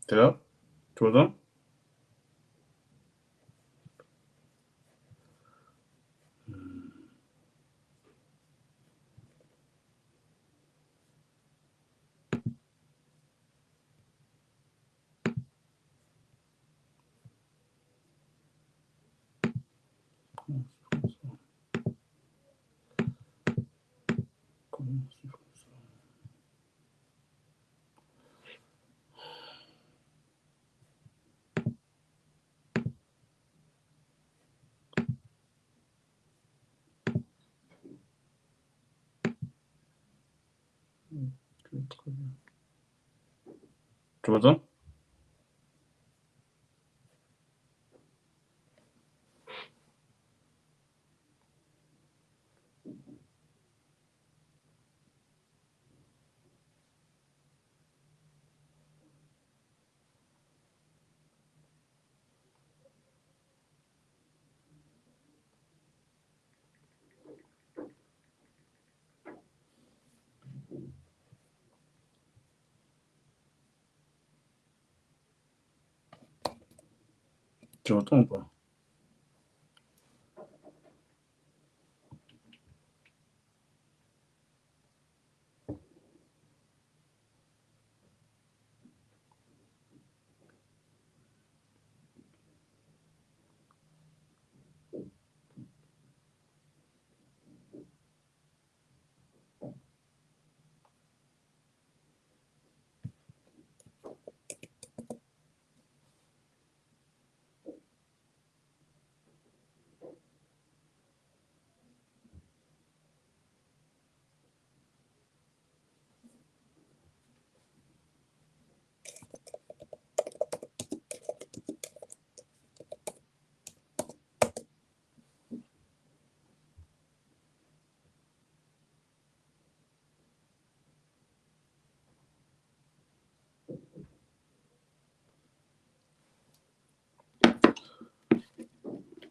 T'es là? Tu m'entends? Tu m'entends? Tu m'entends ou pas?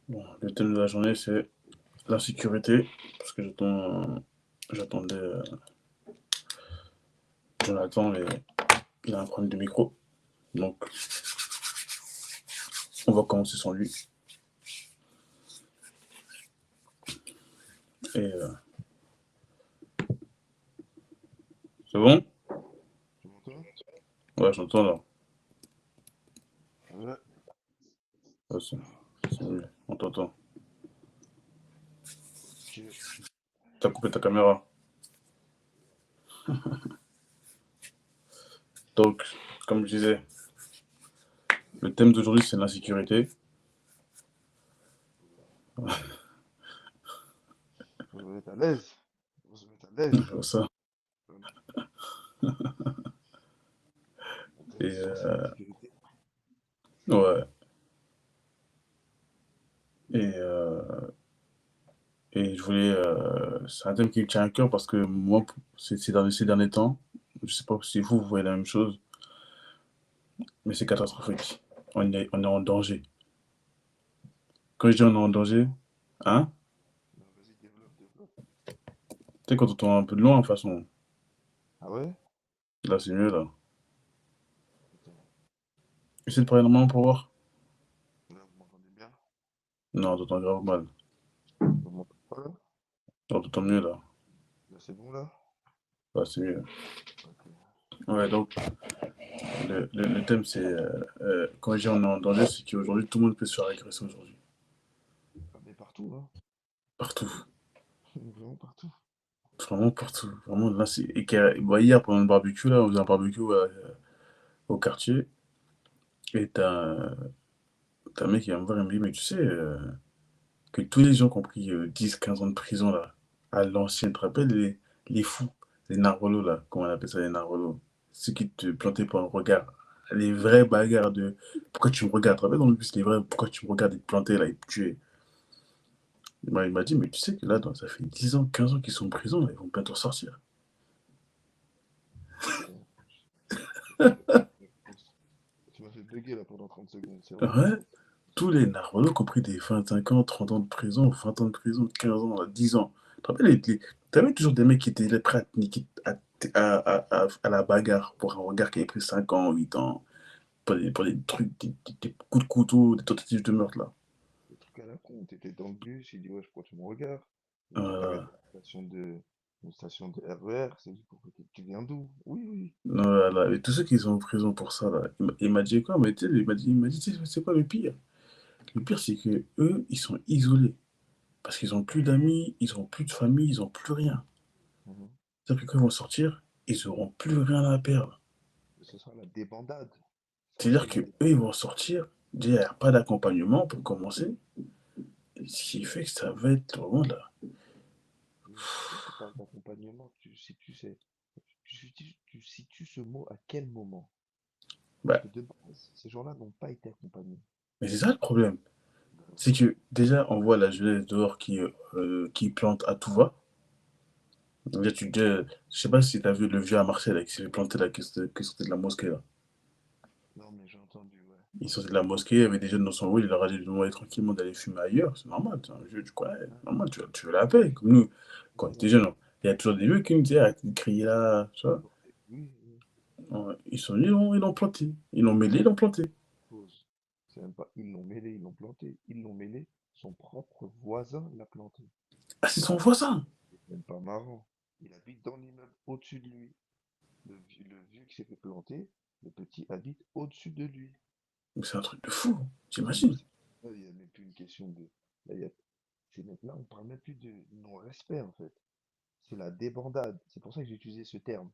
Bon, le thème de la journée, c'est la sécurité. Parce que j'attendais Jonathan, mais il a un problème de micro. Donc, on va commencer sans lui. Et c'est bon? Tu m'entends? Ouais, j'entends là. Ouais. Ouais, c'est mieux. On t'entend. Ok. T'as coupé ta caméra. Donc, comme je disais, le thème d'aujourd'hui, c'est l'insécurité. Faut se mettre à l'aise. Faut se mettre à l'aise. Ça. Le thème Et du soir, c'est l'insécurité. ouais. Et, euh, et je voulais. C'est un thème qui me tient à cœur parce que moi, ces derniers temps, je sais pas si vous voyez la même chose, mais c'est catastrophique. On est en danger. Quand je dis on est en danger, hein? Non, vas-y, développe, développe. Tu sais, quand on entend un peu de loin, de toute façon, Ah ouais? là c'est mieux là. Attends. Essaie de parler normalement pour voir. Là, vous m'entendez bien? Non, t'entends grave mal. Vous m'entendez pas là? Non, t'entends mieux là. Là, c'est bon là? Ouais, c'est mieux. Ok. Ouais, donc le thème c'est quand je dis on est en danger, c'est qu'aujourd'hui tout le monde peut se faire agresser aujourd'hui. Ah, mais partout, hein? Partout. Vraiment partout. Vraiment partout. Vraiment là, c'est. Bah, hier pendant le barbecue, là, on faisait un barbecue au quartier. Et t'as un mec qui vient me voir et me dit, mais tu sais que tous les gens qui ont pris 10, 15 ans de prison là, à l'ancienne, tu te rappelles les fous, les narvolos là, comment on appelle ça les narvolos? Ceux qui te plantaient par un regard. Les vraies bagarres de pourquoi tu me regardes, tu te rappelles dans le bus, les vrais pourquoi tu me regardes et te planter là et te tuer. Il m'a dit, mais tu sais que là, ça fait 10 ans, 15 ans qu'ils sont en prison, là, ils vont bientôt sortir. Putain. Tu m'as fait bugger là pendant 30 secondes, c'est vrai. Ouais, tous les narvalos qui ont pris des 25 ans, 30 ans de prison, 20 ans de prison, 15 ans, 10 ans. Tu te rappelles, t'avais toujours des mecs qui étaient là prêts à te niquer à la bagarre pour un regard qui avait pris 5 ans, 8 ans. pour des trucs, des coups de couteau, des tentatives de meurtre, là. Des trucs à la con. T'étais dans le bus, il dit, ouais, pourquoi tu me regardes? Tu Euh, t'arrêtes à une station de RER, c'est dit, pourquoi tu viens d'où? Oui, oui. voilà. Et tous ceux qui sont en prison pour ça, là, il m'a dit quoi? Mais tu sais, il m'a dit, tu sais, c'est quoi le pire? Le pire, c'est que eux, ils sont isolés. Parce qu'ils ont plus d'amis, ils ont plus de famille, ils ont plus rien. Mhm. C'est-à-dire que quand ils vont sortir, ils auront plus rien à perdre. Ce sera la débandade. Ça va C'est-à-dire être la que eux, ils débandade. vont sortir, déjà, il n'y a pas d'accompagnement pour commencer. Ce qui fait que ça va être vraiment là. Et pourquoi tu parles d'accompagnement? Tu situes ce mot à quel moment? Parce Bah, que de base, ces gens-là n'ont pas été accompagnés. mais c'est ça le problème. C'est que déjà, on voit la jeunesse dehors qui plante à tout va. Déjà, je sais pas si tu as vu le vieux à Marseille là, qui s'est fait planter là, qui sortait de la mosquée là. Non, mais j'ai entendu, ouais. Il sortait de la mosquée, il y avait des jeunes dans son rôle, il leur a dit de demander tranquillement d'aller fumer ailleurs. C'est normal, c'est un vieux, tu connais, Ah, normal, tu veux la paix. Comme nous, quand on était ouais. jeunes, il y a toujours des vieux qui me disaient arrêtez de crier là, tu vois. Oui, oui. Ouais, ils sont venus, ils l'ont planté. Ils l'ont mêlé, ils l'ont planté. Pause. C'est même pas ils l'ont mêlé, ils l'ont planté. Ils l'ont mêlé, son propre voisin l'a planté. Ah, c'est son voisin. C'est même pas marrant. Il habite dans l'immeuble au-dessus de lui. Le vieux qui s'est fait planter, le petit habite au-dessus de lui. Mais c'est un truc de fou, Donc, j'imagine. là, il n'y a même plus une question de. Là, là, on parle même plus de non-respect en fait. C'est la débandade. C'est pour ça que j'ai utilisé ce terme.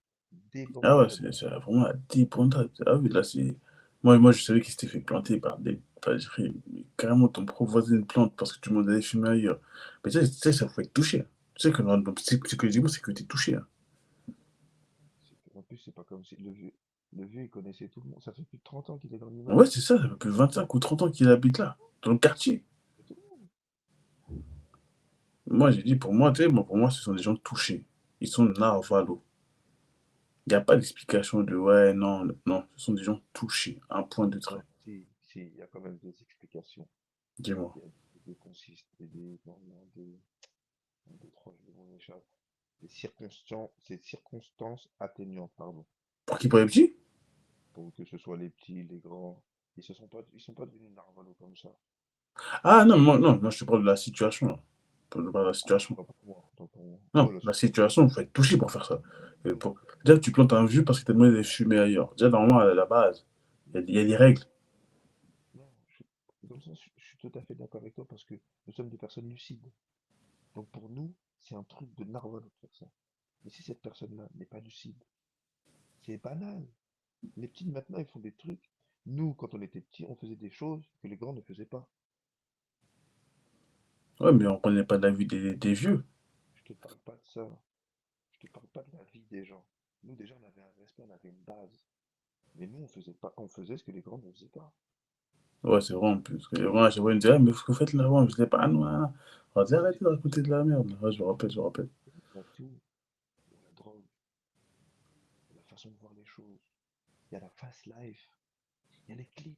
Ah ouais, Débandade. c'est vraiment la débandade. Ah oui, là, c'est. Moi, je savais qu'il s'était fait planter par des. Enfin, j'ai fait, mais carrément, ton propre voisin une plante parce que tout le monde allait fumer ailleurs. Mais tu sais, ça faut être touché, hein. Tu sais que psychologiquement, c'est que t'es touché, hein. En plus, c'est pas comme si le vieux, il connaissait tout le monde. Ça fait plus de 30 ans qu'il est dans l'immeuble. Ouais, c'est ça, ça fait plus de 25 ou 30 ans qu'il habite là, dans le quartier. C'est tout le monde. Moi, j'ai dit, pour moi, tu sais, pour moi, ce sont des gens touchés. Ils sont narvalos. Il n'y a pas d'explication de ouais, non, non. Ce sont des gens touchés. Un point de trait. Non, si, il y a quand même des explications. Dis-moi. Il y a des consistes, non, non, un, deux, trois, je m'en échappe. Des circonstances atténuantes, pardon. Pour qui, pour les petits? Pour que ce soit les petits, les grands. Ils sont pas devenus narvalos comme ça. Ah non, moi, non, moi, je te parle de la situation, là. Je te parle de la Ah, situation. autant pour moi, autant pour moi. Oh Non, là, la situation, il faut être touché pour faire ça. non, Déjà, tu plantes un vieux parce qu'il t'a demandé de fumer ailleurs. Déjà, normalement, à la base, il y a des règles. non, dans le sens, je suis tout à fait d'accord avec toi parce que nous sommes des personnes lucides. Donc pour nous, c'est un truc de narvalo de faire ça. Mais si cette personne-là n'est pas lucide, c'est banal. Les petits maintenant, ils font des trucs. Nous, quand on était petits, on faisait des choses que les grands ne faisaient pas. Ouais, mais on ne connaît pas la vie des vieux. Je te parle pas de ça. Je te parle pas de la vie des gens. Nous, déjà, on avait un respect, on avait une base. Mais nous, on faisait pas, on faisait ce que les grands ne faisaient pas. Ouais, c'est vrai en plus. Parce que moi, à chaque fois, ils me disaient, ah, mais ce que vous faites là, moi, je disais pas, ah non, ah, non. On va dire, arrêtez de raconter de la merde. Ouais, je me rappelle, je me rappelle. Il y a tout. Il y a la drogue, il y a la façon de voir les choses, il y a la fast life, il y a les clips,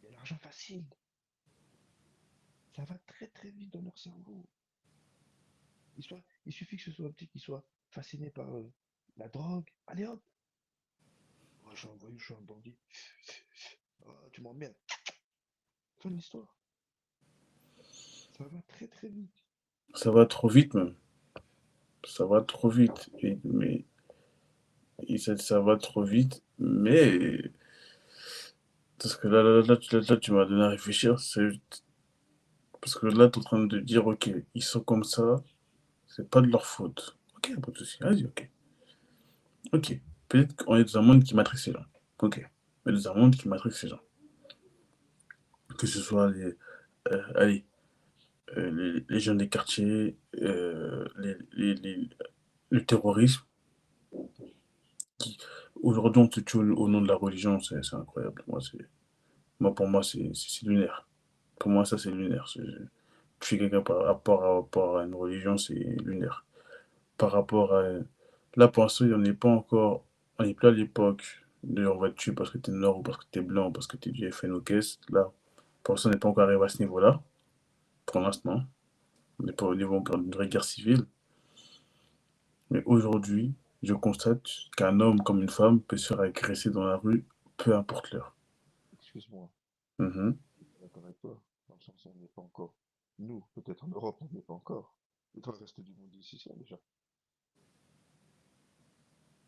il y a l'argent facile. Ça va très très vite dans leur cerveau. Il suffit que ce soit un petit qui soit fasciné par la drogue. Allez hop, oh, je suis un voyou, je suis un bandit. Oh, tu m'emmerdes. Fin de l'histoire. Ça va très très vite. Ça va trop vite, même. Ça va trop vite. Ça va trop vite. Mais. Parce que là, tu m'as donné à réfléchir. Parce que là, tu es en train de dire, ok, ils sont comme ça, c'est pas de leur faute. Ok, pas de souci. Vas-y, ok. Ok. Peut-être qu'on est dans un monde qui matrix ces gens. Ok. On est dans un monde qui matrix ces gens. Que ce soit allez, les jeunes des quartiers, le terrorisme. Qui, aujourd'hui, on te tue au nom de la religion, c'est incroyable. Pour moi, c'est lunaire. Pour moi, ça, c'est lunaire. Tuer quelqu'un par rapport à une religion, c'est lunaire. Par rapport à. Là, pour l'instant, on n'est pas encore. On n'est plus à l'époque de on va te tuer parce que t'es noir ou parce que t'es blanc ou parce que t'es du FN au caisse. Là, pour l'instant, on n'est pas encore arrivé à ce niveau-là. Pour l'instant. On n'est pas au niveau encore d'une vraie guerre civile. Mais aujourd'hui, Je constate qu'un homme comme une femme peut se faire agresser dans la rue, peu importe l'heure. Excuse-moi, Mhm. je suis d'accord avec toi, dans le sens où on n'est pas encore. Nous, peut-être en Europe, on n'est pas encore. Et dans le reste du monde, ici, c'est déjà.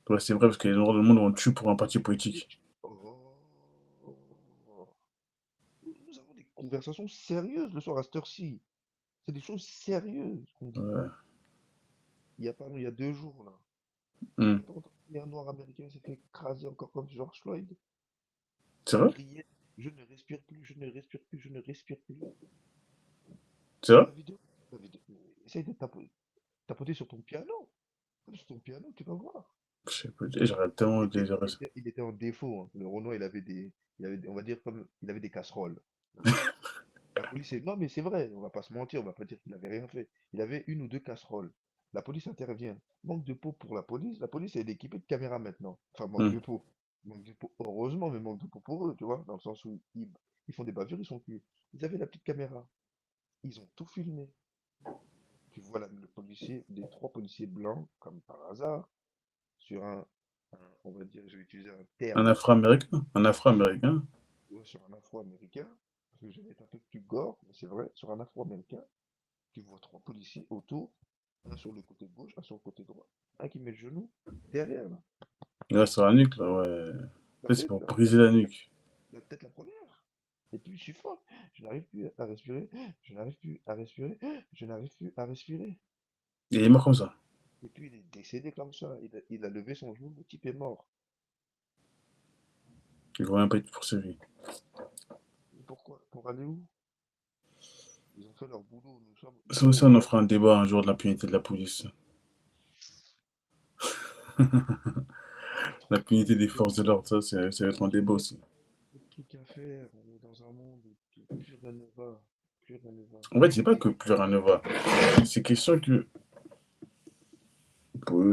Ouais, c'est vrai, parce que les gens dans le monde on tue pour un parti politique. Oh. Nous avons des conversations sérieuses le soir à cette heure-ci. C'est des choses sérieuses qu'on dit. Ouais. Il y a 2 jours, là. Hmm. T'as pas entendu qu'un noir américain s'est fait écraser encore comme George Floyd? C'est Il vrai? criait, je ne respire plus, je ne respire plus, je ne respire plus. C'est T'as vrai? la vidéo? Essaye de tapoter sur ton piano. Tape sur ton piano, tu vas voir. Je sais pas, j'arrête tellement de les Il était en défaut, hein. Le Renoir, on va dire comme, il avait des casseroles. Ok? La police est, non mais c'est vrai, on va pas se mentir, on va pas dire qu'il avait rien fait. Il avait une ou deux casseroles. La police intervient. Manque de peau pour la police. La police est équipée de caméras maintenant. Enfin, manque Hmm. de peau. Manque de peau. Heureusement, mais manque de peau pour eux, tu vois, dans le sens où ils font des bavures, ils sont plus. Ils avaient la petite caméra. Ils ont tout filmé. Tu vois le policier, les trois policiers blancs, comme par hasard, sur on va dire, je vais utiliser un Un terme, Afro-Américain? Un Afro-Américain? ouais, sur un afro-américain, parce que je vais être un peu plus gore, mais c'est vrai, sur un afro-américain, tu vois trois policiers autour, un sur le côté gauche, un sur le côté droit, un qui met le genou derrière, là. Là, sur la nuque, là, ouais. T'as Là, c'est vu? pour briser la nuque. Peut-être la première. Et puis je suis fort. Je n'arrive plus à respirer. Je n'arrive plus à respirer. Je n'arrive plus à respirer. Et il est mort comme ça. Et puis il est décédé comme ça. Il a levé son genou, le type est mort. Il va même pas être poursuivi. Et pourquoi? Pour aller où? Ils ont fait leur boulot. Ça Nous, aussi, on on en va. fera un débat un jour de l'impunité de la police. Il y a trop, L'impunité trop des de, forces de l'ordre, ça va être un débat il y a aussi. trop de trucs à faire. On est dans un monde où plus rien ne va. Plus rien ne va. En fait, c'est pas que plus rien ne va. C'est question que.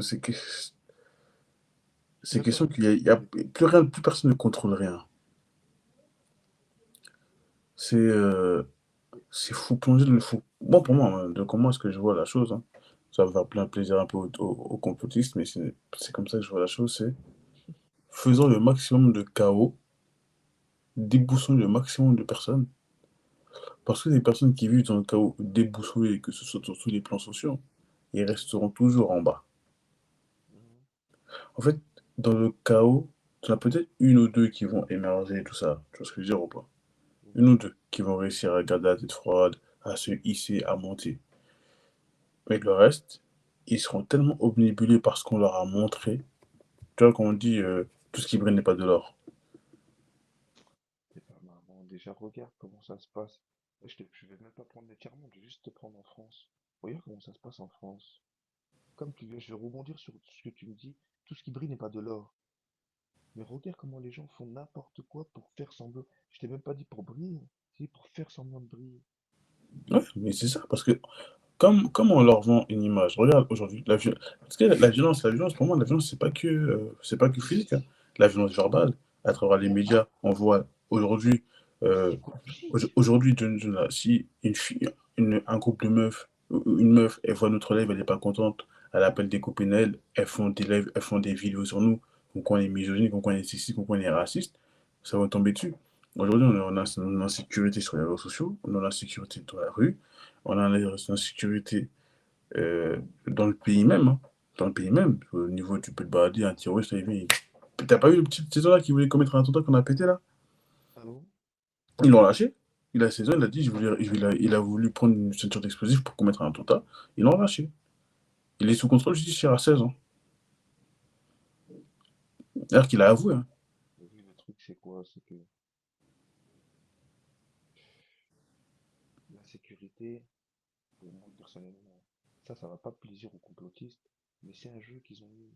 C'est que- c'est Bien sûr, question qu'il y a plus rien, plus personne ne contrôle rien. C'est c'est fou plonger le fou. Moi, pour moi, hein, de comment est-ce que je vois la chose, hein, ça va faire plein plaisir un peu aux complotistes, mais c'est comme ça que je vois la chose, c'est faisant le maximum de chaos, déboussons le maximum de personnes, parce que les personnes qui vivent dans le chaos déboussolées, que ce soit sur tous les plans sociaux, ils resteront toujours en bas. mhm. En fait, dans le chaos, tu as peut-être une ou deux qui vont émerger et tout ça, tu vois ce que je veux dire ou pas? Une Oui. ou deux qui vont réussir à garder la tête froide, à se hisser, à monter. Mais le reste, ils seront tellement obnubilés par ce qu'on leur a montré. Tu vois, quand on dit tout ce qui brille n'est pas de l'or. C'est pas marrant. Déjà, regarde comment ça se passe. Je vais même pas prendre le tiers-monde, je vais juste te prendre en France. Regarde comment ça se passe en France. Comme tu veux, je vais rebondir sur ce que tu me dis. Tout ce qui brille n'est pas de l'or. Mais regarde comment les gens font n'importe quoi pour faire semblant. Je t'ai même pas dit pour briller. C'est pour faire semblant de briller. Ouais, mais c'est ça, parce que comme on leur vend une image, regarde aujourd'hui, parce que la violence, pour moi, la violence, c'est pas que physique, hein. La violence verbale, à travers les médias, on voit aujourd'hui, euh, Psychologique. aujourd'hui, si un groupe de meufs, ou une meuf, elle voit notre live, elle n'est pas contente, elle appelle des copines à elle, elles font des lives, elles font des vidéos sur nous, qu'on est misogyne, qu'on est sexiste, qu'on est raciste, ça va tomber dessus. Aujourd'hui, on a une insécurité sur les réseaux sociaux, on a l'insécurité dans la rue, on a l'insécurité dans le pays même, hein. Dans le pays même, au niveau, tu peux te balader, un terroriste, t'as pas vu le petit saison là qui voulait commettre un attentat qu'on a pété là? Ah bon? Ils l'ont lâché. Il a 16 ans, il a dit, il a voulu prendre une ceinture d'explosifs pour commettre un attentat. Ils l'ont lâché. Il est sous contrôle judiciaire à 16 ans. C'est-à-dire qu'il a avoué, hein. Mais oui, le truc, c'est quoi? C'est que l'insécurité, pour moi, personnellement, ça va pas plaisir aux complotistes. Mais c'est un jeu qu'ils ont eu.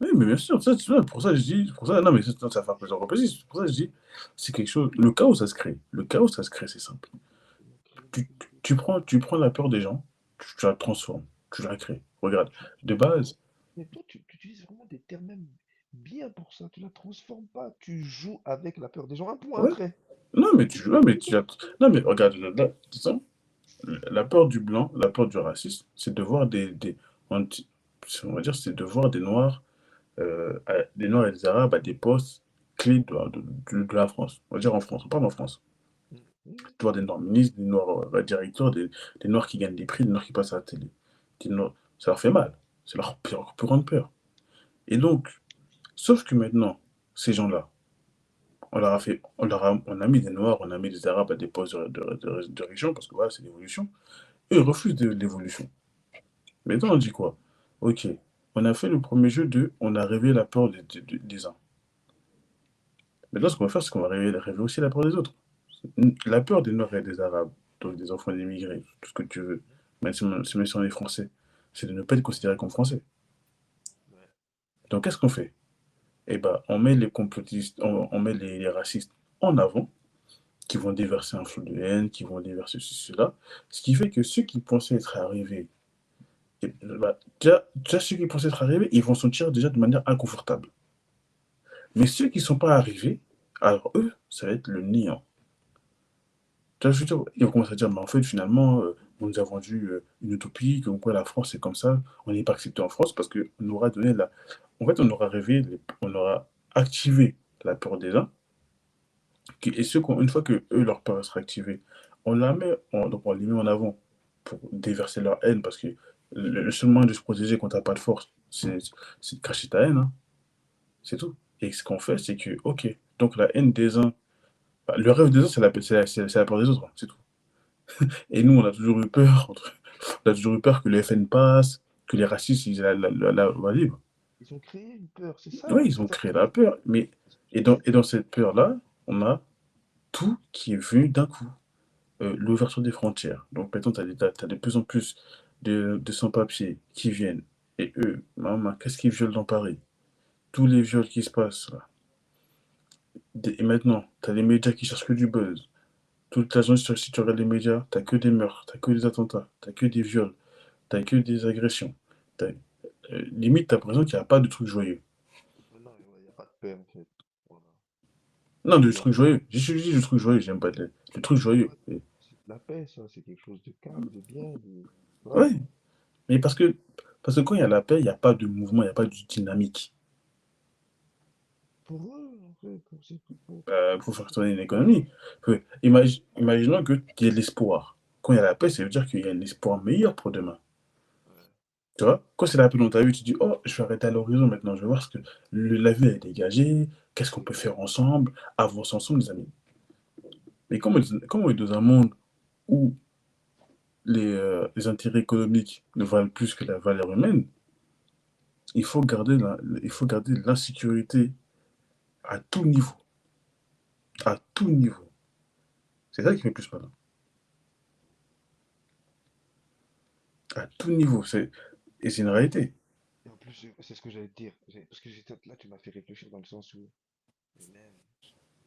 Oui, mais bien sûr, ça, tu vois, pour ça je dis, pour ça, non, mais ça fait plusieurs reprises, pour ça je dis, c'est quelque chose, le chaos ça se crée, le chaos ça se crée, c'est simple. Ils ont créé le Tu, complot. tu prends la peur des gens, tu la transformes, tu la crées. Regarde, Tu- de Mais base, mais toi, tu utilises vraiment des termes même bien pour ça. Tu la transformes pas. Tu joues avec la peur des gens. Un point, un ouais, trait. non, mais Tu tu, fais ouais, mais n'importe tu quoi. as, non, mais regarde, là, disons, la peur du blanc, la peur du racisme, c'est de voir on dit- on va dire, c'est de voir des Noirs et des Arabes à des postes clés de la France. On va dire en France, on parle en France. Mm, mm, De voir des Noirs ministres, des Noirs directeurs, des Noirs qui gagnent des prix, des Noirs qui passent à la télé. Des Noirs, ça leur fait mal. C'est leur plus grande peur. Et donc, sauf que maintenant, ces gens-là, on a mis des Noirs, on a mis des Arabes à des postes de région, parce que voilà, c'est l'évolution. Eux, ils refusent l'évolution. Maintenant, on dit quoi? Ok, on a fait le premier jeu on a réveillé la peur des uns. Maintenant, ce qu'on va faire, c'est qu'on va réveiller aussi la peur des autres. La peur des Noirs et des Arabes, donc des enfants d'immigrés, tout ce que tu veux, même si on est français, c'est de ne pas être considéré comme français. ouais. Donc, qu'est-ce qu'on fait? Eh ben, on met les complotistes, on met les racistes en avant, qui vont déverser un flot de haine, qui vont déverser ceci, cela. Ce qui fait que ceux qui pensaient être arrivés, bah, déjà, ceux qui pensaient être arrivés, ils vont se sentir déjà de manière inconfortable. Mais ceux qui ne sont pas arrivés, alors eux, ça va être le néant. Tu vois, je veux dire, ils vont commencer à dire, mais en fait, finalement, on nous a vendu une utopie, comme quoi la France, c'est comme ça, on n'est pas accepté en France parce qu'on aura donné la. En fait, on aura rêvé, on aura activé la peur des uns, et une fois que eux, leur peur sera activée, donc on les met en avant pour déverser leur haine parce que le seul moyen de se protéger quand t'as pas de force, c'est de cracher ta haine, hein, c'est tout. Et ce qu'on fait, c'est que, ok, donc la haine des uns, bah, le rêve des uns, c'est la peur des autres, hein, c'est tout. Et nous, on a toujours eu peur, on a toujours eu peur que le FN passe, que les racistes, ils aient la voie libre. Ils ont créé une peur, Oui, c'est ils ont ça créé qui la est. peur, mais Ils ont créé et dans cette peur-là, on a tout qui est venu d'un coup. L'ouverture des frontières. Donc maintenant, tu as de plus en plus de sans-papiers qui viennent. Et eux, maman, qu'est-ce qu'ils violent dans Paris? Tous les viols qui se passent là. Et maintenant, tu as les médias qui cherchent que du buzz. Toute la journée, si tu regardes les médias, t'as que des meurtres, t'as que des attentats, t'as que des viols, t'as que des agressions. T'as- limite, t'as l'impression qu'il n'y a pas de trucs joyeux. Non, il n'y a pas de paix en fait. Voilà. Non, de Il y a trucs joyeux. J'ai dit de trucs joyeux, j'aime pas de trucs joyeux. pas c'est de la paix, ça, c'est quelque chose de calme, de bien, Ouais, vraiment. mais parce que quand il y a la paix, il n'y a pas de mouvement, il n'y a pas de dynamique. Pour eux, en fait, Pour faire tourner une économie. Imaginons que qu'il y ait de l'espoir. Quand il y a la paix, ça veut dire qu'il y a un espoir meilleur pour demain. ouais. Tu vois? Quand c'est la paix dans ta vie, tu dis, oh, je vais arrêter à l'horizon maintenant, je vais voir ce que la vie est dégagée, qu'est-ce qu'on peut faire ensemble, avancer ensemble, les amis. Mais comme on est dans un monde où les intérêts économiques ne valent plus que la valeur humaine, il faut garder l'insécurité à tout niveau. À tout niveau. C'est ça qui fait plus mal. À tout niveau. Et c'est une réalité. Et en plus, c'est ce que j'allais te dire. Parce que là, tu m'as fait réfléchir dans le sens où, mais même,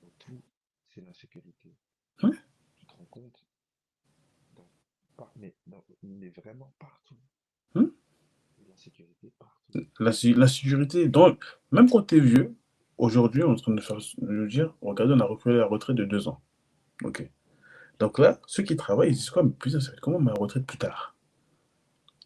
dans tout, c'est l'insécurité. Ouais. Tu te rends compte? Mais vraiment partout. Hein. Il y a l'insécurité partout. L'insécurité, même quand tu es vieux, aujourd'hui, on est en train de nous dire, regardez, on a reculé la retraite de 2 ans. Ok. Donc là, ceux qui travaillent, ils disent quoi? Mais putain, ça va être comment ma retraite plus tard?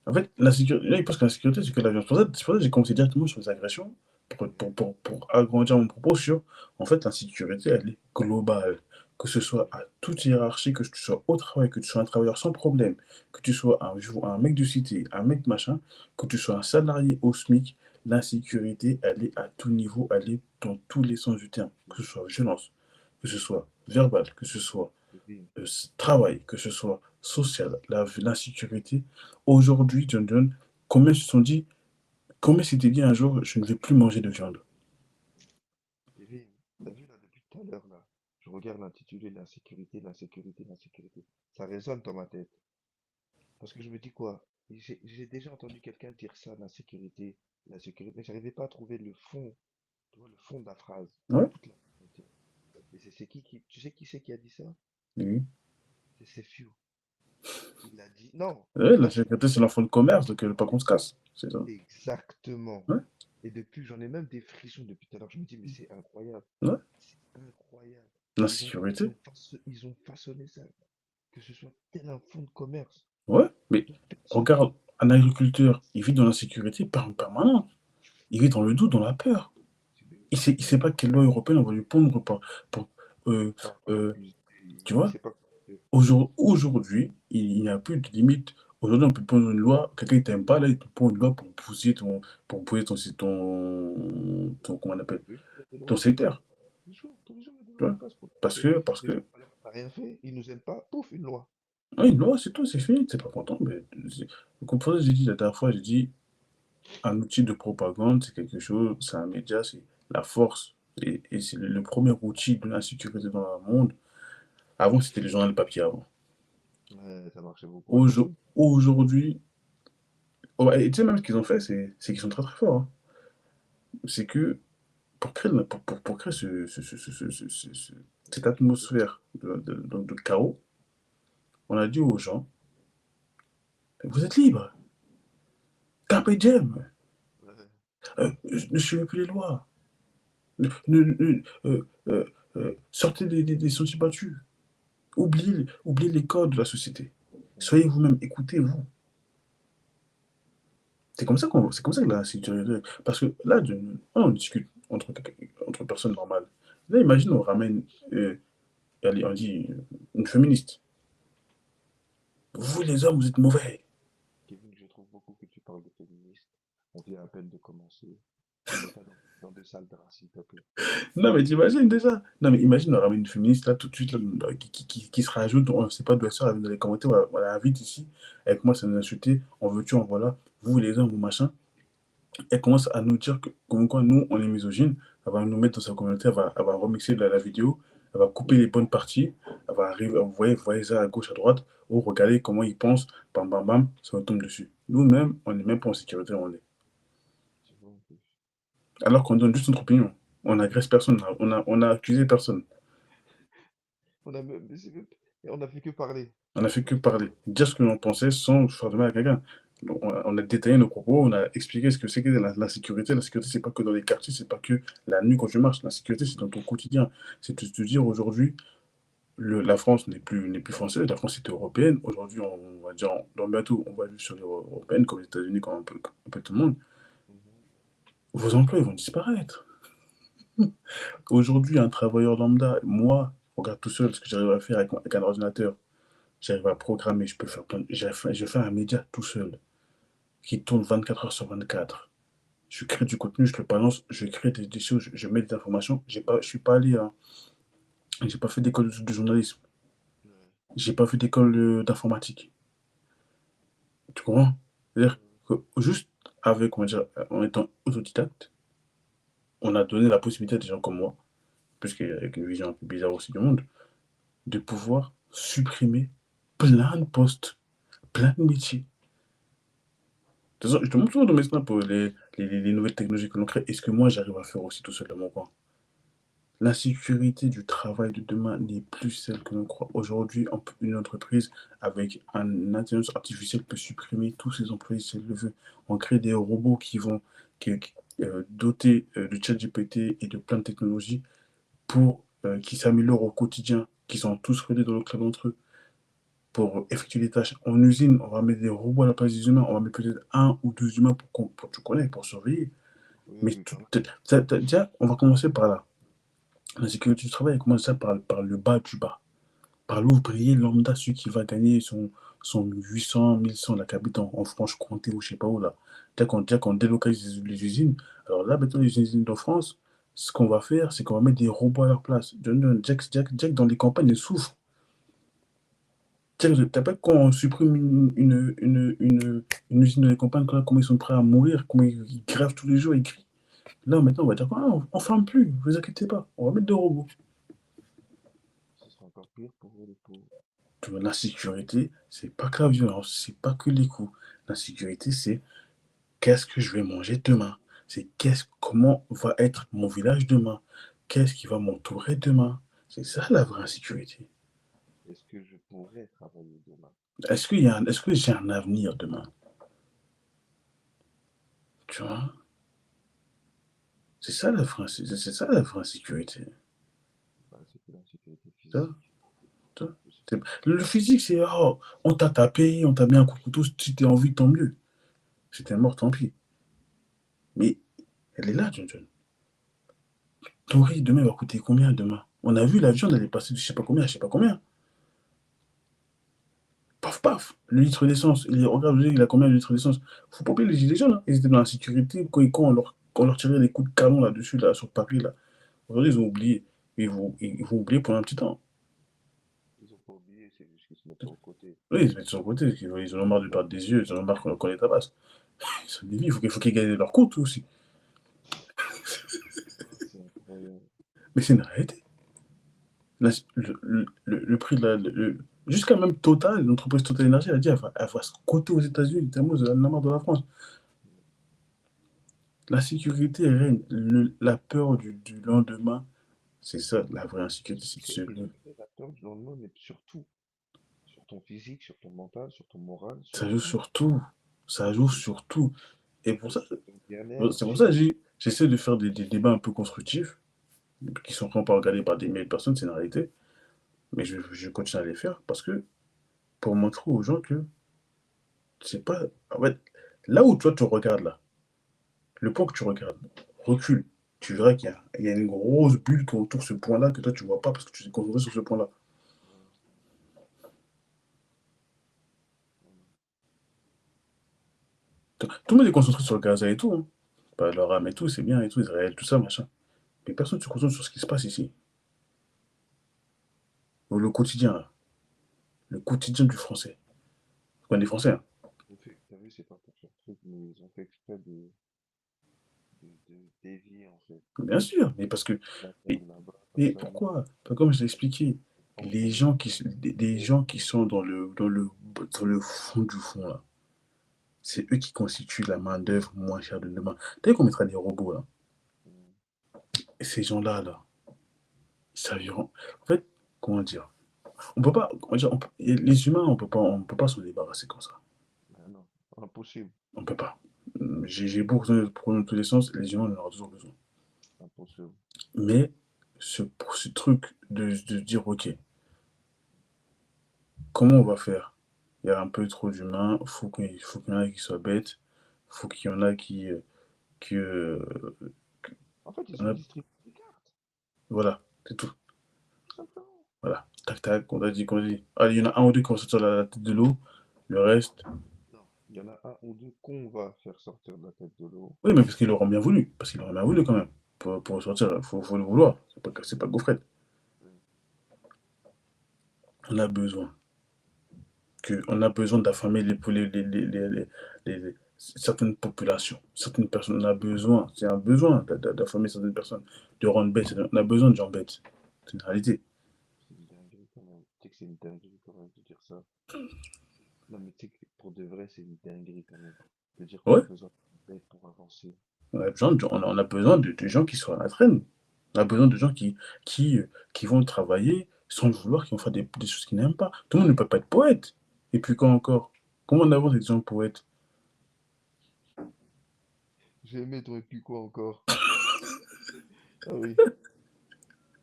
En fait, l'insécurité, là, ils pensent que l'insécurité, c'est que l'avion. C'est pour ça que j'ai commencé directement sur les agressions, pour agrandir mon propos sur, en fait, l'insécurité, elle est globale. Que ce soit à toute hiérarchie, que tu sois au travail, que tu sois un travailleur sans problème, que tu sois un mec de cité, un mec machin, que tu sois un salarié au SMIC, l'insécurité, elle est à tout niveau, elle est dans tous les sens du terme. Que ce soit violence, que ce soit verbal, que ce soit Oui, travail, que ce soit social, l'insécurité. Aujourd'hui, John John, combien se sont dit, combien s'étaient dit un jour, je ne vais plus manger de viande? oui. T'as vu là, depuis tout à l'heure, là, je regarde l'intitulé l'insécurité, l'insécurité, l'insécurité. Ça résonne dans ma tête. Parce que je me dis quoi? J'ai déjà entendu quelqu'un dire ça, l'insécurité, l'insécurité, mais j'arrivais pas à trouver le fond, tu vois, le fond de la phrase. Ouais, Toute la vérité. Et c'est tu sais qui c'est qui a dit ça? oui. C'est Few. Il a dit, non, Ouais, l'insécurité, c'est l'insécurité, l'enfant de commerce, donc pas qu'on se casse. C'est ça. exactement. Ouais, Et depuis, j'en ai même des frissons depuis tout à l'heure. Je me dis, mais c'est incroyable. ouais. C'est incroyable. L'insécurité. Ils ont façonné ça. Que ce soit tel un fonds de commerce. Ouais, mais Donc personne. regarde. Un agriculteur, il vit dans l'insécurité permanente. Il vit dans le doute, dans la peur. C'est bien. Il sait pas quelle loi européenne on va lui pondre pour euh, Par euh, accusé, tu il vois. sait pas quoi faire. Aujourd'hui, il n'y a plus de limite. Aujourd'hui, on peut prendre une loi, quelqu'un ne t'aime pas, là, il te prend une loi pour pousser comment on appelle, Tous les jours, il y a des ton lois. secteur, Tous les jours, il y a des tu lois qui vois. passent pour Parce des, que, parce des que, gens alors qu'on n'a rien fait, ils nous aiment pas, pouf, une loi. ouais, une loi, c'est tout, c'est fini, t'es pas content. Mais, comme pour ça, j'ai dit la dernière fois, j'ai dit, un outil de propagande, c'est quelque chose, c'est un média, c'est la force. Et c'est le premier outil de l'insécurité dans le monde. Avant, c'était les journaux papier avant. Ouais, ça marchait beaucoup à l'ancienne. Aujourd'hui, ouais, et tu sais même ce qu'ils ont fait, c'est qu'ils sont très très forts, hein. C'est que pour créer cette atmosphère de chaos, on a dit aux gens, vous êtes libres, carpe diem, Ouais. ne suivez plus les lois, sortez des sentiers battus, oubliez les codes de la société, soyez Mhm. vous-même, écoutez-vous. C'est comme ça que la sécurité. Parce que là, on discute entre personnes normales. Là, imagine, on ramène, allez, on dit, une féministe. Vous, les hommes, vous êtes mauvais. Kevin, je trouve beaucoup que tu parles de féministes. On vient à peine de commencer. Ne mets pas dans des sales draps, s'il te plaît. Non, mais t'imagines déjà. Non, mais imagine, on ramène une féministe, là, tout de suite, là, qui se rajoute, on ne sait pas d'où elle sort, elle vient dans les commentaires, on la invite ici, elle commence à nous insulter, on veut tu, on voilà, vous, les hommes, vous, machin. Elle commence à nous dire que, comme quoi, nous, on est misogyne. Elle va nous mettre dans sa communauté, elle va remixer la vidéo, elle va couper les bonnes parties, elle va arriver, vous voyez ça à gauche, à droite. Oh, regardez comment ils pensent, bam, bam, bam, ça nous tombe dessus. Nous-mêmes, on n'est même pas en sécurité, on est. C'est bon, en plus. Alors qu'on donne juste notre opinion. On n'agresse personne, on a accusé personne. On a même, et on a fait que parler. On a fait que parler, dire ce que l'on pensait sans faire de mal à quelqu'un. Donc, on a détaillé nos propos, on a expliqué ce que c'est que la sécurité. La sécurité, c'est pas que dans les quartiers, c'est pas que la nuit quand tu marches. La sécurité, c'est dans ton quotidien. C'est de te dire aujourd'hui, la France n'est plus française, la France est européenne. Aujourd'hui, on va dire, dans bientôt, on va vivre sur les européennes, comme les États-Unis, comme un peu tout le monde. Mhm. Vos emplois, ils vont disparaître. Aujourd'hui, un travailleur lambda, moi, regarde tout seul ce que j'arrive à faire avec un ordinateur. J'arrive à programmer, je peux faire plein de... J'ai fait un média tout seul qui tourne 24 heures sur 24. Je crée du contenu, je le balance, je crée des choses, je mets des informations. Je suis pas allé, j'ai pas fait d'école de journalisme, Ouais. j'ai pas fait d'école d'informatique. Tu comprends? C'est-à-dire Mhm. que juste avec, on va dire, en étant autodidacte, on a donné la possibilité à des gens comme moi, puisqu'avec une vision un peu bizarre aussi du monde, de pouvoir supprimer plein de postes, plein de métiers. De toute façon, je te montre toujours dans mes snaps les nouvelles technologies que l'on crée et ce que moi j'arrive à faire aussi tout seul dans mon coin. L'insécurité du travail de demain n'est plus celle que l'on croit. Aujourd'hui, une entreprise avec une intelligence artificielle peut supprimer tous ses employés si elle le veut. On crée des robots dotés de ChatGPT et de plein de technologies qui s'améliorent au quotidien, qui sont tous reliés dans le cloud entre eux pour effectuer des tâches. En usine, on va mettre des robots à la place des humains. On va mettre peut-être un ou deux humains tu connais, pour surveiller. Oui, Mais oui, quand même. déjà, on va commencer par là. La sécurité du travail, elle commence ça par le bas du bas. Par l'ouvrier lambda, celui qui va gagner son 800, 1100, là, qui habite en Franche-Comté ou je sais pas où, là. Déjà qu'on délocalise les usines, alors là, maintenant, les usines de France, ce qu'on va faire, c'est qu'on va mettre des robots à leur place. Jack, dans les campagnes, ils souffrent. T'as pas quand on supprime une usine de campagne, comment ils sont prêts à mourir, comment ils grèvent tous les jours, ils crient. Là, maintenant, on va dire quoi? Ah, on ferme plus, vous inquiétez pas, on va mettre des robots. Ce sera encore pire pour eux, les pauvres. Tu vois, l'insécurité, c'est pas que la violence, c'est pas que les coups. L'insécurité, c'est qu'est-ce que je vais manger demain? C'est comment va être mon village demain? Qu'est-ce qui va m'entourer demain? C'est ça la vraie insécurité. Est-ce que je pourrais travailler demain? Est-ce que j'ai un avenir demain? Tu vois? C'est ça la vraie insécurité. Bah, c'est que l'insécurité Tu vois? physique. Tu vois? Le physique, c'est oh, on t'a tapé, on t'a mis un coup de couteau, si t'es en vie, tant mieux. C'était mort, tant pis. Mais elle est là, John John. Ton riz, demain, va coûter combien demain? On a vu la viande, elle est passée de je sais pas combien à je sais pas combien. Paf, paf, le litre d'essence. Regarde, il a combien de litres d'essence? Faut pas oublier les gilets jaunes, hein. Ils étaient dans la sécurité quand on leur tirait les coups de canon là-dessus, là, sur Paris, là. Aujourd'hui, ils ont oublié. Ils vont oublier pendant un petit temps. Ils ont pas oublié, c'est juste qu'ils se mettent sur le côté. Oui, ils se mettent sur le côté, ils en ont marre de perdre des yeux, ils en ont marre qu'on les tabasse. Ils sont des vies, faut qu'ils gagnent leur compte aussi. C'est incroyable. Mais c'est une réalité. Le prix de jusqu'à même Total, l'entreprise Total Energy, elle a dit elle va se coter aux États-Unis, tellement elle en a marre de la France. La sécurité règne, la peur du lendemain, c'est ça la vraie insécurité, c'est de se Et lever. la peur du lendemain, mais surtout sur ton physique, sur ton mental, sur ton moral, sur Ça joue tout. sur tout. Ça joue C'est sur tout. Et pour ça, ton bien-être c'est pour ça que physique. j'essaie de faire des débats un peu constructifs, qui sont pas regardés par des milliers de personnes, c'est une réalité. Mais je continue à les faire parce que pour montrer aux gens que c'est pas. En fait, là où toi tu regardes là, le point que tu regardes, recule. Tu verras qu'il y a une grosse bulle qui entoure ce point-là que toi tu vois pas parce que tu t'es concentré sur ce point-là. Voilà, voilà. Tout le monde est concentré sur Gaza et tout, hein. Bah, leur âme et tout, c'est bien et tout, Israël, tout ça, machin. Mais personne ne se concentre sur ce qui se passe ici. Le quotidien, là. Le quotidien du français. On est français, hein. T'as vu, c'est pas pour faire truc, mais ils ont fait exprès de dévier en fait. Bien sûr, mais parce que. Mais, D'atteindre là-bas, comme mais ça, pourquoi? Comme je l'ai expliqué, on les est gens plus des gros. gens qui sont dans le fond du fond, là, c'est eux qui constituent la main-d'œuvre moins chère de demain. Dès qu'on mettra des robots, là, Mm. et ces gens-là, là, ils serviront. En fait, comment dire? On peut pas. Comment dire, les humains, on peut pas s'en débarrasser comme ça. Ah non, impossible, On peut pas. J'ai beau pour dans tous les sens, les humains, on en aura toujours besoin. impossible. Mais pour ce truc de dire, ok, comment on va faire? Il y a un peu trop d'humains, faut qu'il y en a qui soient bêtes, faut qu'il y en a qui En fait, ils en ont a- distribué des cartes, voilà, c'est tout. tout simplement. Voilà, tac tac, on a dit. Allez, il y en a un ou deux qui vont sortir la tête de l'eau, le reste. Non, il y en a un ou deux qu'on va faire sortir de la tête de l'eau. Oui, mais parce qu'ils l'auront bien voulu, parce qu'ils l'auront bien voulu quand même. Pour sortir, faut le vouloir, c'est pas gaufrette. Mm. On a besoin. On a besoin d'affamer certaines populations, certaines personnes. On a besoin, c'est un besoin d'affamer certaines personnes, de rendre bêtes. On a besoin de gens bêtes. C'est une réalité. C'est une dinguerie quand même. Tu sais que c'est une dinguerie quand même de dire ça. Non, mais tu sais que pour de vrai, c'est une dinguerie quand même. De dire qu'on a Ouais, besoin d'aide pour avancer. on a besoin de gens qui soient à la traîne. On a besoin de gens qui, euh, qui vont travailler sans le vouloir, qui vont faire des choses qu'ils n'aiment pas. Tout le monde ne peut pas être poète. Et puis quand encore, comment on avance avec des gens poètes? J'ai aimé ton et puis quoi encore? Ah oui.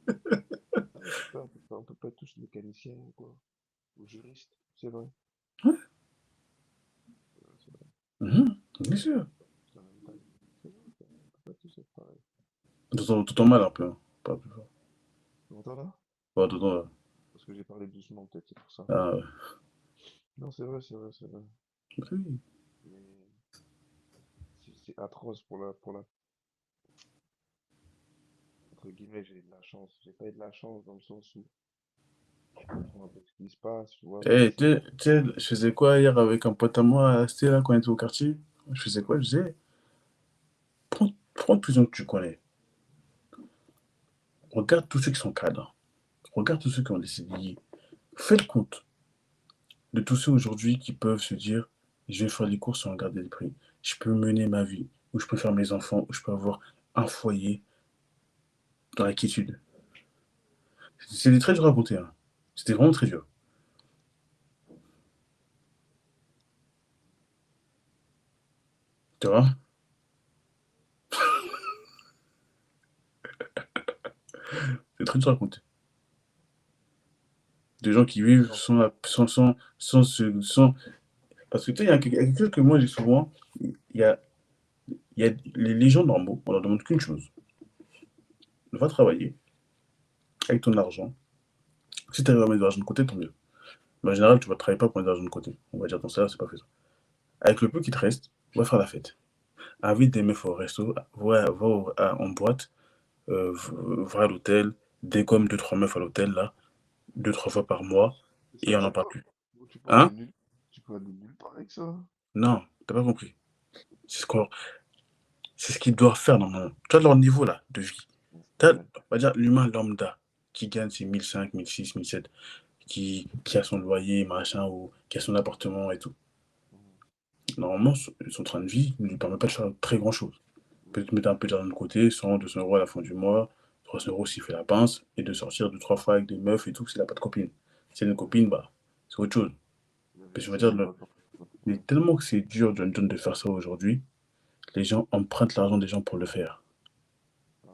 Ah oui, c'est ça, on peut pas être tous mécaniciens ou quoi. Ou juristes, c'est vrai. Ouais, C'est vrai, bien sûr. c'est la même taille. C'est vrai, on peut pas tous être pareils. T'entends mal un peu, hein. Pas plus fort. Tu m'entends là? Ouais, t'entends là. Parce que j'ai parlé doucement, peut-être, c'est pour ça. Ah, ouais. Non, c'est vrai, c'est vrai, c'est vrai. Oui. Mais c'est atroce entre guillemets, j'ai de la chance. J'ai pas eu de la chance dans le sens où je comprends un peu ce qui se passe, tu vois, mais Eh, c'est pas. tu sais, je faisais quoi hier avec un pote à moi à Asté, là, quand on était au quartier? Je faisais quoi? Je disais, prends tous les gens que tu connais. Regarde tous ceux qui sont cadres. Regarde tous ceux qui ont des CDI. Fais le compte de tous ceux aujourd'hui qui peuvent se dire, je vais faire les courses sans regarder le prix. Je peux mener ma vie, ou je peux faire mes enfants, ou je peux avoir un foyer dans la quiétude. C'était très dur à raconter, hein. C'était vraiment très dur. Tu vois? C'est très dur à raconter. Des gens qui vivent sans, parce que tu sais, il y a quelque chose que moi j'ai souvent. Il y a, il y a les gens normaux, on leur demande qu'une chose. Va travailler avec ton argent. Si tu arrives à mettre de l'argent de côté, tant mieux. Mais en général, tu vas travailler pas pour mettre de l'argent de côté. On va dire ton salaire, c'est pas fait ça. Avec le peu qui te reste, va faire la fête. Invite des meufs au resto, en boîte, va à l'hôtel, dégomme deux trois meufs à l'hôtel, là, deux trois fois par mois, Mais ça et on n'en marche parle pas. plus. Gros, tu peux Hein? aller nulle, tu peux aller nulle part avec ça. Non, t'as pas compris. C'est ce qu'on c'est ce qu'ils doivent faire normalement. Tu vois leur niveau là de vie. T'as, Ouais. on va dire l'humain lambda qui gagne ses 1005, 1006, 1007, qui a son loyer, machin, ou qui a son appartement et tout. Mhm. Normalement, son train de vie ne lui permet pas de faire très grand chose. Ouais. Peut-être mettre un peu d'argent de côté, 100, 200 euros à la fin du mois, 300 euros s'il fait la pince, et de sortir deux, trois fois avec des meufs et tout s'il n'a pas de copine. S'il a une Ouais. copine, bah, c'est autre chose. Mais je veux dire, D'investir dans ton. mais Ouais. tellement que c'est dur, John John, de faire ça aujourd'hui, les gens empruntent l'argent des gens pour le faire. Ouais.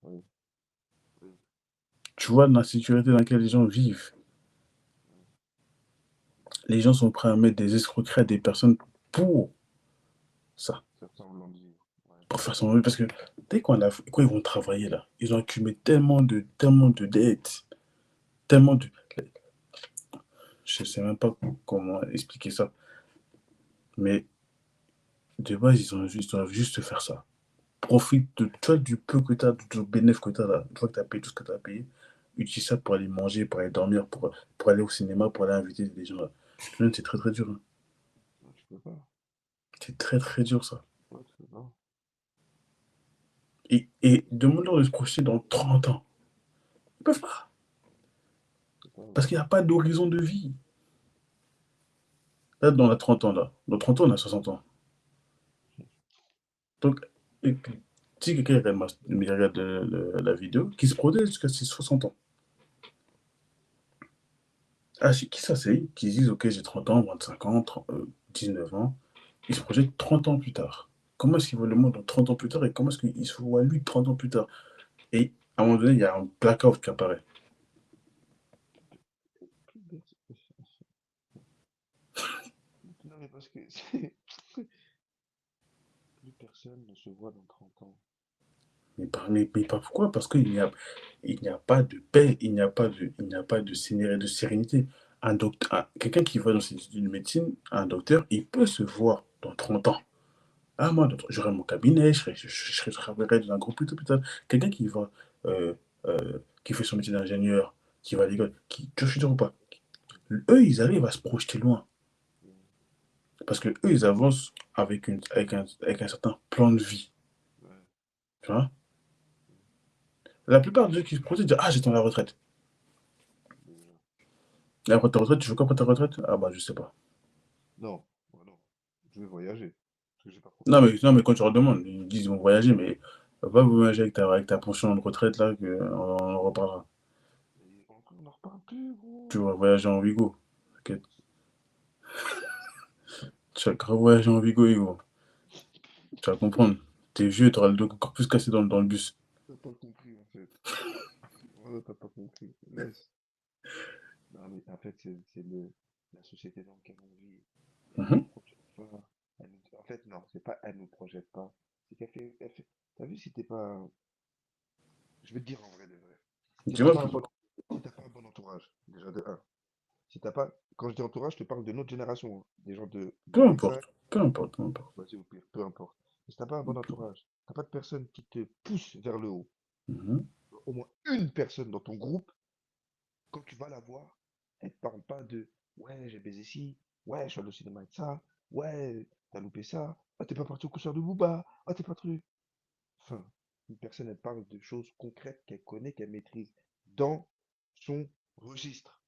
Ouais. Ouais. Tu vois l'insécurité dans laquelle les gens vivent. Ouais. Les gens sont prêts à mettre des escroqueries à des personnes pour ça, Faire semblant de vivre. Ouais. pour faire son vie. Parce que dès quand ils vont travailler là, ils ont accumulé tellement de dettes, tellement de. Je sais même pas comment expliquer ça. Mais de base, ils doivent juste faire ça. Profite de toi du peu que tu as, du bénéfice que tu as là. Une fois que tu as payé tout ce que tu as payé, utilise ça pour aller manger, pour aller dormir, pour aller au cinéma, pour aller inviter des gens là. C'est très très dur, hein. Non, tu peux pas. C'est très très dur ça. Ouais, tu peux pas. Et demande-leur de se projeter dans 30 ans. Ils peuvent pas. Tu peux pas. Parce qu'il n'y a pas d'horizon de vie. Là, dans la 30 ans, là. Dans 30 ans, on a 60 ans. Donc, et puis, si quelqu'un regarde la vidéo, qui se projette jusqu'à ses 60 ans. Ah, qui ça c'est? Qui se disent, ok, j'ai 30 ans, 25 ans, 19 ans. Ils se projettent 30 ans plus tard. Comment est-ce qu'ils voient le monde dans 30 ans plus tard et comment est-ce qu'il se voit lui 30 ans plus tard? Et à un moment donné, il y a un blackout qui apparaît. Plus bête. Non, mais parce que plus personne ne se voit dans 30 ans. Mais pas pourquoi? Parce il n'y a pas de paix, il n'y a pas de sérénité. Quelqu'un qui va dans ses études de médecine, un docteur, il peut se voir dans 30 ans. Ah, moi, j'aurai mon cabinet, je travaillerai dans un gros hôpital. Quelqu'un qui fait son métier d'ingénieur, qui va à l'école, tu vois, je suis sûr ou pas? Eux, ils arrivent à se projeter loin. Mm. Parce que eux, ils avancent avec un certain plan de vie. Ouais. Tu vois? La plupart de ceux qui se projettent disent, ah, j'attends la retraite. Déjà. Et après ta retraite, tu veux quoi après ta retraite? Ah bah je sais pas. Non, moi non. Je vais voyager. Parce que j'ai pas Non profité. mais quand tu leur demandes, ils disent ils vont voyager, mais va pas voyager avec ta pension de retraite là, on en reparlera. Et on en reparle plus, Tu gros. vas voyager en Wigo. T'inquiète. Tu vas grave voyager en Wigo, Hugo. Tu vas comprendre. T'es vieux, t'auras le dos encore plus cassé dans le bus. T'as pas compris, en fait. Voilà, t'as pas compris. Laisse. Non, mais en fait, la société dans laquelle on vit. Elle nous Mhm. projette pas. En fait, non, c'est pas elle nous projette pas. C'est t'as vu si t'es pas. Je vais te dire en vrai de vrai. Si t'as Dis-moi pas un tout. bon, si t'as pas un bon entourage, déjà de un. Si t'as pas. Quand je dis entourage, je te parle de notre génération, hein. Des gens de Peu 25, importe. Peu importe, peu importe. vas-y au pire, peu importe. Mais si t'as pas un bon entourage, t'as pas de personne qui te pousse vers le haut, Mhm. au moins une personne dans ton groupe, quand tu vas la voir, elle te parle pas de ouais, j'ai baisé ci, ouais, je suis allé au cinéma avec ça, ouais, t'as loupé ça, ah, t'es pas parti au concert de Booba, ah, t'es pas truc. Enfin, une personne, elle parle de choses concrètes qu'elle connaît, qu'elle maîtrise dans son registre.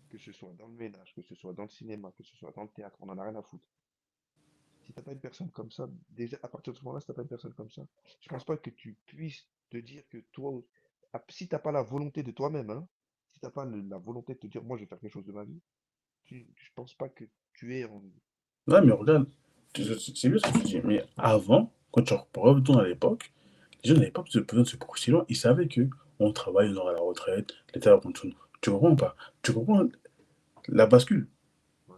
Que ce soit dans le ménage, que ce soit dans le cinéma, que ce soit dans le théâtre, on en a rien à foutre. Si t'as pas une personne comme ça, déjà à partir de ce moment-là, si t'as pas une personne comme ça, je pense pas que tu puisses te dire que toi, si t'as pas la volonté de toi-même, hein, si t'as pas la volonté de te dire, moi, je vais faire quelque chose de ma vie, je pense pas que tu es en. Ouais, mais regarde, c'est bien ce que tu dis. Mais avant, quand tu retournes à l'époque, les gens n'avaient pas besoin de se projeter loin. Ils savaient que on travaille, on aura la retraite, l'État va prendre soin de nous. Tu comprends pas? Tu comprends la bascule, Ouais,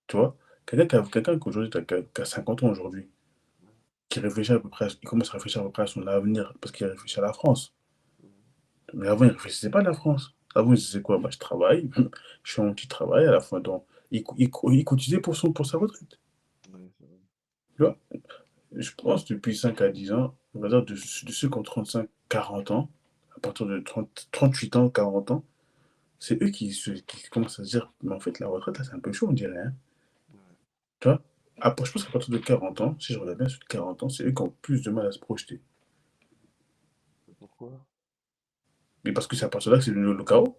tu vois? Quelqu'un qu'aujourd'hui, qui a 50 ans aujourd'hui, Ouais, qui réfléchit à peu près, il commence à réfléchir à peu près à son avenir, parce qu'il réfléchit à la France. ouais, Mais avant, il ne réfléchissait pas à la France. Avant, il se disait quoi? Bah, je travaille, je fais mon petit travail, à la fin, il cotisait pour sa retraite. ouais, c'est vrai. Tu vois? Je pense depuis 5 à 10 ans, on va dire de ceux qui ont 35, 40 ans, à partir de 38 ans, 40 ans, c'est eux qui commencent à se dire, mais en fait, la retraite, là, c'est un peu chaud, on dirait, hein. Ouais. Tu vois? Après, je pense qu'à partir de 40 ans, si je regarde bien, sur 40 ans, c'est eux qui ont plus de mal à se projeter. Et pourquoi? Mais parce que c'est à partir de là que c'est le chaos.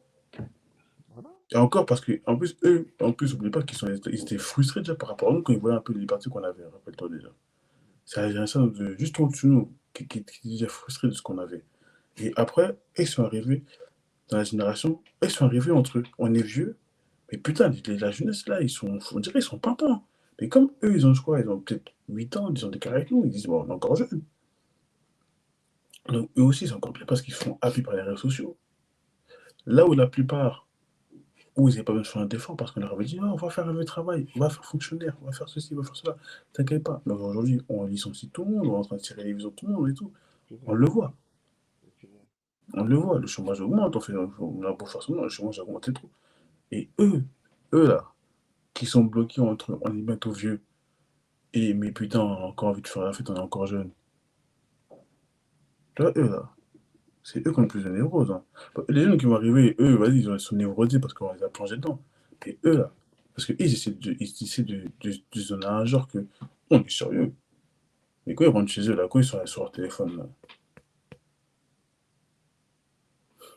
Voilà. Et encore parce que, en plus, eux, en plus, n'oublie pas ils étaient frustrés déjà par rapport à nous quand ils voyaient un peu les libertés qu'on avait, rappelle-toi déjà. C'est la génération juste au-dessus de nous qui était déjà frustrée de ce qu'on avait. Et après, ils sont arrivés dans la génération, ils sont arrivés entre eux. On est vieux, mais putain, la jeunesse là, on dirait qu'ils sont pimpants. Mais comme eux, ils ont quoi? Ils ont peut-être 8 ans, ils ont des carrés avec nous, ils disent, bon, on est encore jeunes. Donc eux aussi, c'est encore pire parce qu'ils sont happés par les réseaux sociaux. Là où la plupart, où ils n'avaient pas besoin de faire un effort parce qu'on leur avait dit, ah, on va faire le travail, on va faire fonctionnaire, on va faire ceci, on va faire cela. T'inquiète pas. Mais aujourd'hui, on licencie tout le monde, on est en train de tirer les visaux de tout le monde et tout. On Purée, le voit. purée. On le voit. Le chômage augmente, on a beau faire semblant, le chômage augmente et tout. Et eux là, qui sont bloqués entre on est bientôt vieux et mais putain, on a encore envie de faire la fête, on est encore jeune. Tu vois, eux là, c'est eux qui ont le plus de névrose, hein. Les jeunes qui vont arriver, eux, vas-y, ils sont névrosés parce qu'on les a plongés dedans. Et eux là, parce qu'ils essaient de se donner un genre que on est sérieux. Mais quand ils rentrent chez eux, là, quand ils sont sur leur téléphone,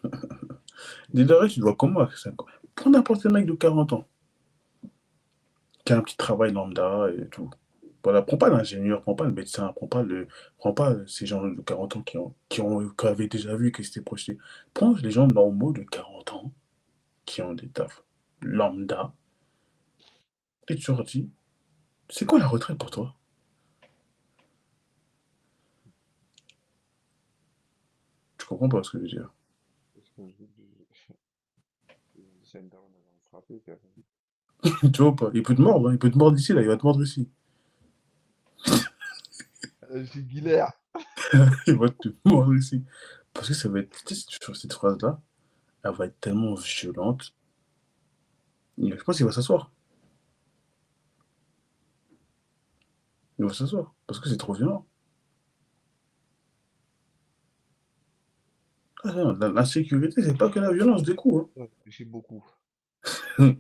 là, dès lors, tu dois comme moi, prends n'importe quel mec de 40 ans, qui a un petit travail lambda et tout. Voilà, prends pas l'ingénieur, prends pas le médecin, prends pas ces gens de 40 ans qui avaient déjà vu, qui s'étaient projetés. Prends les gens normaux de 40 ans qui ont des tafs lambda et tu leur dis, c'est quoi la retraite pour toi? Tu comprends pas ce que je veux dire. Parce que je vous dis, c'est une dame, elle va me frapper, quand même. Tu vois pas? Il peut te mordre, hein, il peut te mordre ici, là, il va te mordre ici. Je suis Guilherme. Il va te mordre ici. Parce que ça va être, tu sais, sur cette phrase-là, elle va être tellement violente. Je pense qu'il va s'asseoir. Il va s'asseoir. Parce que c'est trop violent. Ah non, l'insécurité, c'est pas que la violence des coups, Ouais, je réfléchis beaucoup. hein.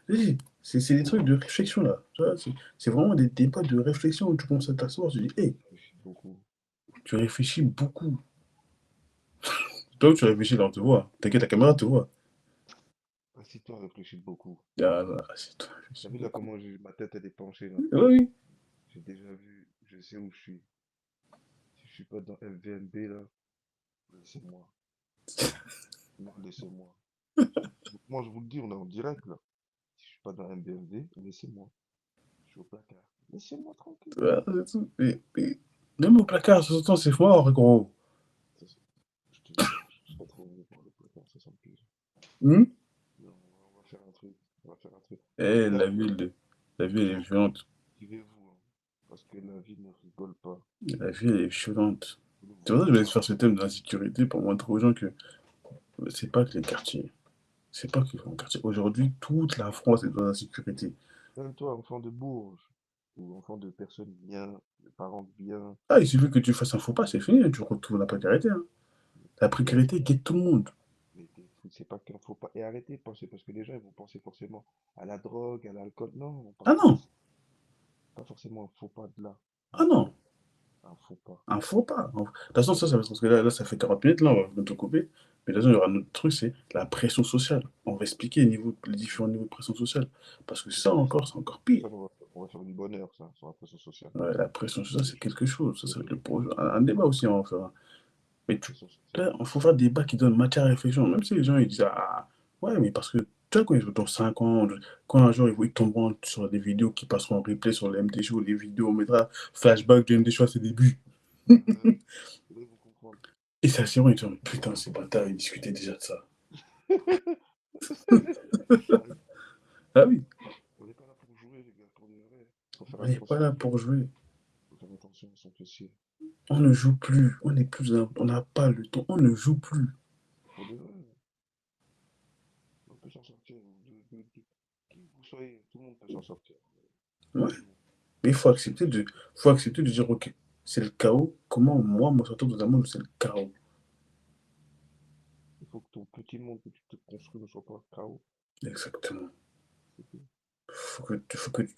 Oui, c'est des trucs de réflexion là. Tu vois, c'est vraiment des débats de réflexion où tu commences à t'asseoir, tu dis, hey, Je réfléchis beaucoup. tu réfléchis beaucoup. Toi, tu réfléchis là, on te voit. T'inquiète, la caméra te voit. Assis-toi, réfléchis beaucoup. Ah là, c'est toi, T'as réfléchis vu là beaucoup. comment ma tête elle est penchée là? Oui, oui. J'ai déjà vu, je sais où je suis. Si je suis pas dans LVMB là, laissez-moi. Non, laissez-moi. Moi je vous le dis, on est en direct là. Si je suis pas dans LVMB, laissez-moi. Je suis au placard. Laissez-moi tranquille. Ouais, c'est tout. Même au placard, ce temps, c'est fort, gros. Ça, je te jure, je suis pas trop venu par le placard, ça sent pire. Hmm. Non, on va faire un truc. On va faire un truc. Eh, Les gars, la vie, elle est violente. suivez-vous, hein, parce que la vie ne rigole pas. La vie, elle est violente. Je voulais vous C'est pour ça que je vais partager. faire ce thème de l'insécurité pour montrer aux gens que c'est pas que les quartiers. C'est pas que les quartiers. Aujourd'hui, toute la France est dans l'insécurité. Même toi, enfant de Bourges, ou enfant de personnes bien, de parents bien, Ah, il suffit que tu fasses un faux pas, c'est fini, tu retrouves la précarité, hein. La mais précarité guette tout le monde. c'est pas qu'il faut pas. Et arrêtez de penser, parce que les gens ils vont penser forcément à la drogue, à l'alcool. Non, on parle Ah non, pas forcément un faux pas de là. ah non, Un faux pas. un faux pas. De toute façon, ça va, parce que là, ça fait 40 minutes, là, on va bientôt couper. Mais de toute façon, il y aura un autre truc, c'est la pression sociale. On va expliquer les différents niveaux de pression sociale. Parce que ça encore, c'est encore pire. Ça, on va faire du bonheur, ça, sur la pression sociale. Ouais, la pression sociale, c'est quelque chose. Ça va être Définitivement. un débat aussi, on va faire, hein. Mais Pression sociale. là, il faut faire des débats qui donnent matière à réflexion. Même si les gens ils disent, ah, ouais, mais parce que, tu vois, quand ils ont dans 5 ans, quand un jour ils tomberont sur des vidéos qui passeront en replay sur le MD Show, les vidéos, on mettra flashback du MD Show à ses débuts. Ouais, là, ils vont comprendre. Et c'est assez vrai, ils disent, putain, c'est bâtard, ils discutaient déjà de ça. Arrête. Ah oui, On n'est pas là pour jouer, les gars, qu'on est vrai. faire On n'est pas attention. là pour jouer. Faut faire attention à son PC. On ne joue plus. On n'est plus, on n'a pas le temps. On ne joue plus. Pour de vrai, on peut s'en sortir. Qui vous soyez, tout le monde peut s'en sortir. Ouais. Tout le monde. Mais il Faut juste réfléchir. faut accepter de dire, ok, c'est le chaos. Comment moi, me sortir dans un monde où c'est le chaos? Il faut que ton petit monde que tu te construis ne soit pas chaos. Exactement. C'est tout.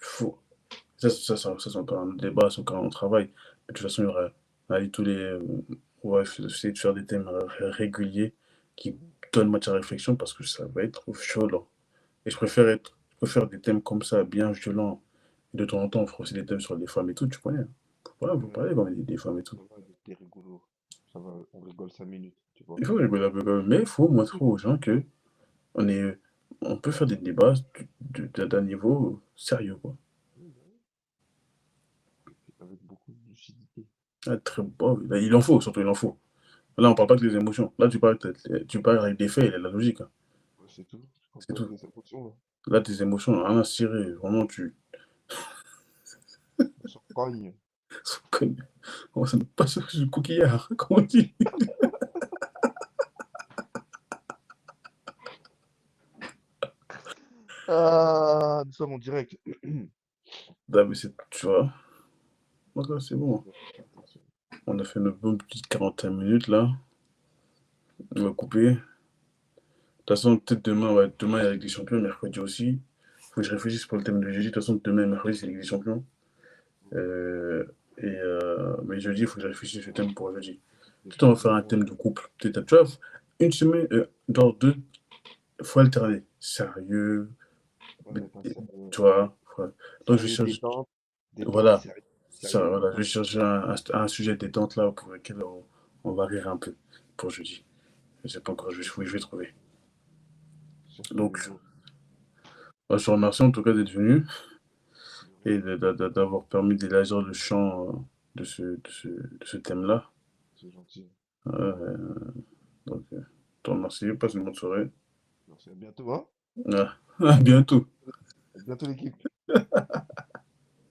Faut. Ça, c'est encore un débat, c'est encore un travail. Mais de toute façon, il y aura, allez, ouais, je vais essayer de faire des thèmes réguliers qui Mhm. donnent matière à réflexion parce que ça va être violent. Et je préfère des thèmes comme ça, bien violents. Et de temps en temps, on fera aussi des thèmes sur les femmes et tout, tu connais, hein. Voilà, vous Ouais, parlez quand même des femmes et tout. ça va, t'es rigolo. Ça va, on rigole 5 minutes, tu vois. Il faut rigoler un peu quand même, mais il faut montrer aux gens que on est, on peut faire des débats d'un niveau sérieux, quoi. Oui, bah oui. Et puis avec beaucoup de lucidité. Ah, très bon, il en faut, surtout il en faut. Là, on parle pas que des émotions. Là, tu parles avec des faits et la logique, hein. Ouais, c'est tout. Je parle C'est pas avec tout. des émotions, là. Là, tes émotions, rien à cirer. Vraiment, tu. On s'en cogne. Oh, ça me passe sur le coquillard, comment on dit. Ah, nous sommes en direct. Non, mais tu vois. Voilà, c'est bon. Attention. On a fait une bonne petite 45 minutes là. On va couper. De toute façon, peut-être demain, ouais, demain il y a la Ligue des Champions, mercredi aussi. Faut que je réfléchisse pour le thème de jeudi. De toute façon, demain et mercredi, c'est la Ligue des Champions. Euh, mais jeudi, il faut que je réfléchisse au thème pour jeudi. Les Peut-être on va faire un champions. thème de couple. Peut-être, tu vois, une semaine, dans deux, faut alterner. Sérieux, Ouais, pas sérieux. tu vois. Ouais. Donc je vais Sérieux, changer. détente. Détente, Voilà, sérieux. ça, Sérieux, voilà. Je vais détente. chercher un sujet détente là pour lequel on va rire un peu pour jeudi. Je sais pas encore, je vais trouver. Cherche ton Donc, humour. moi, je te remercie en tout cas d'être venu De et rien. d'avoir permis d'élargir le champ de ce thème-là. C'est gentil. Donc, je te remercie. Passe une bonne soirée. Merci. À bientôt, hein? Ah, à bientôt. À bientôt, l'équipe.